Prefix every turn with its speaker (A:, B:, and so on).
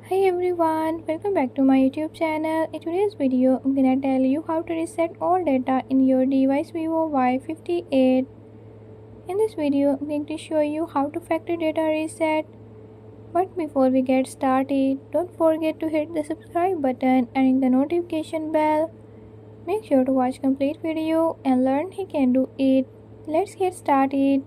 A: Hi everyone, welcome back to my YouTube channel. In today's video, I'm gonna tell you how to reset all data in your device Vivo Y58. In this video, I'm going to show you how to factory data reset. But before we get started, don't forget to hit the subscribe button and ring the notification bell. Make sure to watch complete video and learn he can do it. Let's get started.